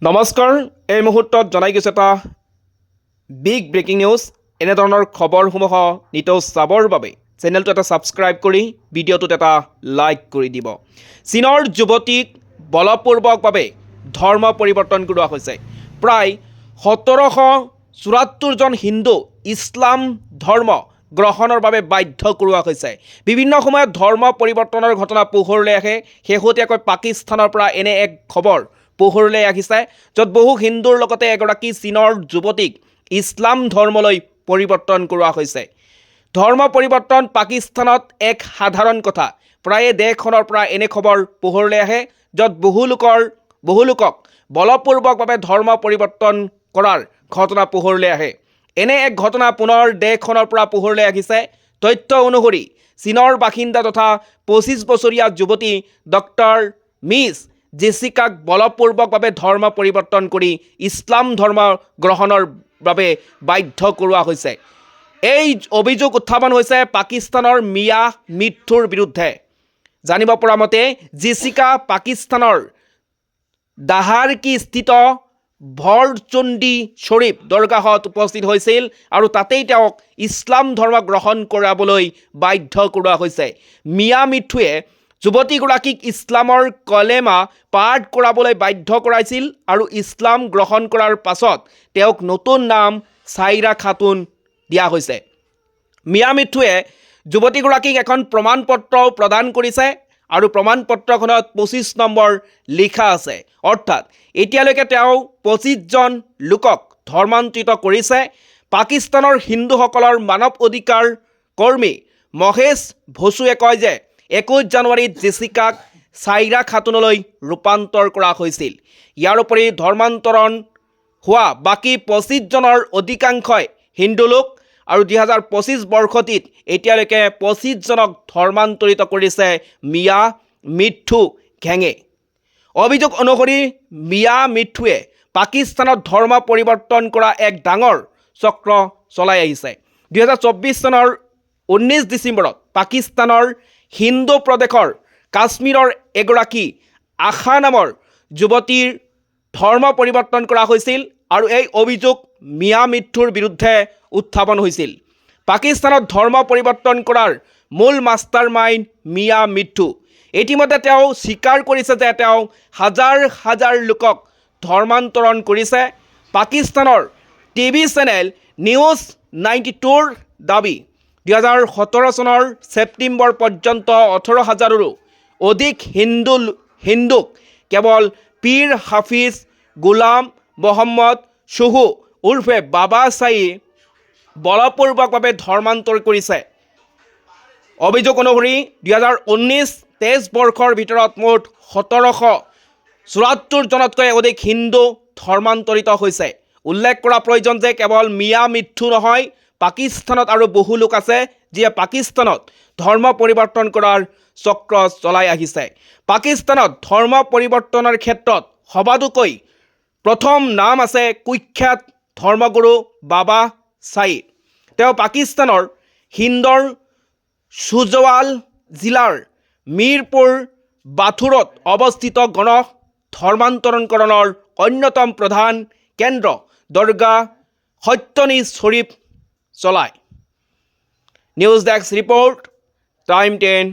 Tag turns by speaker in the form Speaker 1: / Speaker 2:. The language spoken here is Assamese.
Speaker 1: নমস্কাৰ, এই মুহূৰ্তত জনাই গৈছে এটা বিগ ব্ৰেকিং নিউজ। এনেধৰণৰ খবৰসমূহ নিতৌ চাবৰ বাবে চেনেলটো এটা ছাবস্ক্ৰাইব কৰি ভিডিঅ'টোত এটা লাইক কৰি দিব। চীনৰ যুৱতীক বলপূৰ্বকভাৱে ধৰ্ম পৰিৱৰ্তন কৰোৱা হৈছে। প্ৰায় 1774জন হিন্দু ইছলাম ধৰ্ম গ্ৰহণৰ বাবে বাধ্য কৰোৱা হৈছে। বিভিন্ন সময়ত ধৰ্ম পৰিৱৰ্তনৰ ঘটনা পোহৰলৈ আহে। শেহতীয়াকৈ পাকিস্তানৰ পৰা এনে এক খবৰ পোহৰলৈ আহিছে, য'ত বহু হিন্দুৰ লগতে এগৰাকী চীনৰ যুৱতীক ইছলাম ধৰ্মলৈ পৰিৱৰ্তন কৰোৱা হৈছে। ধৰ্ম পৰিৱৰ্তন পাকিস্তানত এক সাধাৰণ কথা। প্ৰায়ে দেশখনৰ পৰা এনে খবৰ পোহৰলৈ আহে, য'ত বহু লোকক বলপূৰ্বকভাৱে ধৰ্ম পৰিৱৰ্তন কৰাৰ ঘটনা পোহৰলৈ আহে। এনে এক ঘটনা পুনৰ দেশখনৰ পৰা পোহৰলৈ আহিছে। তথ্য অনুসৰি চীনৰ বাসিন্দা তথা 25 বছৰীয়া যুৱতী ডক্টৰ মিছ জেছিকাক বলপূৰ্বকভাৱে ধৰ্ম পৰিৱৰ্তন কৰি ইছলাম ধৰ্ম গ্ৰহণৰ বাবে বাধ্য কৰোৱা হৈছে। এই অভিযোগ উত্থাপন হৈছে পাকিস্তানৰ মিয়া মিঠুৰ বিৰুদ্ধে। জানিব পৰা মতে জেছিকা পাকিস্তানৰ দাহাৰকি স্থিত ভৰচুন্দি শ্বৰীফ দৰগাহত উপস্থিত হৈছিল আৰু তাতেই তেওঁক ইছলাম ধৰ্ম গ্ৰহণ কৰাবলৈ বাধ্য কৰোৱা হৈছে। মিয়া মিঠুৱে যুৱতীগৰাকীক ইছলামৰ কলেমা পাঠ কৰাবলৈ বাধ্য কৰাইছিল আৰু ইছলাম গ্ৰহণ কৰাৰ পাছত তেওঁক নতুন নাম চাইৰা খাতুন দিয়া হৈছে। মিয়া মিঠুৱে যুৱতীগৰাকীক এখন প্ৰমাণপত্ৰও প্ৰদান কৰিছে আৰু প্ৰমাণপত্ৰখনত 25 নম্বৰ লিখা আছে। অৰ্থাৎ এতিয়ালৈকে তেওঁ 25জন লোকক ধৰ্মান্তৰিত কৰিছে। পাকিস্তানৰ হিন্দুসকলৰ মানৱ অধিকাৰ কৰ্মী মহেশ ভছুৱে কয় যে 21 জানুৱাৰীত জেছিকাক চাইৰা খাতুনলৈ ৰূপান্তৰ কৰা হৈছিল। ইয়াৰ উপৰি ধৰ্মান্তৰণ হোৱা বাকী 25জনৰ অধিকাংশই হিন্দু লোক আৰু 2025 বৰ্ষটিত এতিয়ালৈকে 25জনক ধৰ্মান্তৰিত কৰিছে মিয়া মিঠু ঘেঙে। অভিযোগ অনুসৰি মিয়া মিঠুৱে পাকিস্তানত ধৰ্ম পৰিৱৰ্তন কৰা এক ডাঙৰ চক্ৰ চলাই আহিছে। 2024 চনৰ 19 ডিচেম্বৰত পাকিস্তানৰ হিন্দু প্ৰদেশৰ কাশ্মীৰৰ এগৰাকী আশা নামৰ যুৱতীৰ ধৰ্ম পৰিৱৰ্তন কৰা হৈছিল আৰু এই অভিযোগ মিয়া মিঠুৰ বিৰুদ্ধে উত্থাপন হৈছিল। পাকিস্তানত ধৰ্ম পৰিৱৰ্তন কৰাৰ মূল মাষ্টাৰ মাইণ্ড মিয়া মিঠু। ইতিমধ্যে তেওঁ স্বীকাৰ কৰিছে যে তেওঁ হাজাৰ হাজাৰ লোকক ধৰ্মান্তৰণ কৰিছে। পাকিস্তানৰ টিভি চেনেল নিউজ 92ৰ দাবী, 2017 চনৰ ছেপ্টেম্বৰ পৰ্যন্ত 18,000ৰো অধিক হিন্দুক কেৱল পীৰ হাফিজ গোলাম মহম্মদ চুহু উৰ্ফে বাবা চাই বলপূৰ্বকভাৱে ধৰ্মান্তৰ কৰিছে। অভিযোগ অনুসৰি 2019-23 বৰ্ষৰ ভিতৰত মুঠ 1774জনতকৈ অধিক হিন্দু ধৰ্মান্তৰিত হৈছে। উল্লেখ কৰা প্ৰয়োজন যে কেৱল মিয়া মিঠু নহয়, পাকিস্তানত আৰু বহু লোক আছে যিয়ে পাকিস্তানত ধৰ্ম পৰিৱৰ্তন কৰাৰ চক্ৰ চলাই আহিছে। পাকিস্তানত ধৰ্ম পৰিৱৰ্তনৰ ক্ষেত্ৰত সবাতোকৈ প্ৰথম নাম আছে কুখ্যাত ধৰ্মগুৰু বাবা চাইৰ। তেওঁ পাকিস্তানৰ হিন্দৰ সুজৱাল জিলাৰ মিৰপুৰ বাথুৰত অৱস্থিত গণ ধৰ্মান্তৰণকৰণৰ অন্যতম প্ৰধান কেন্দ্ৰ দৰগাহ সত্যনী শ্বৰীফ চলায়। News desk report, time 10+।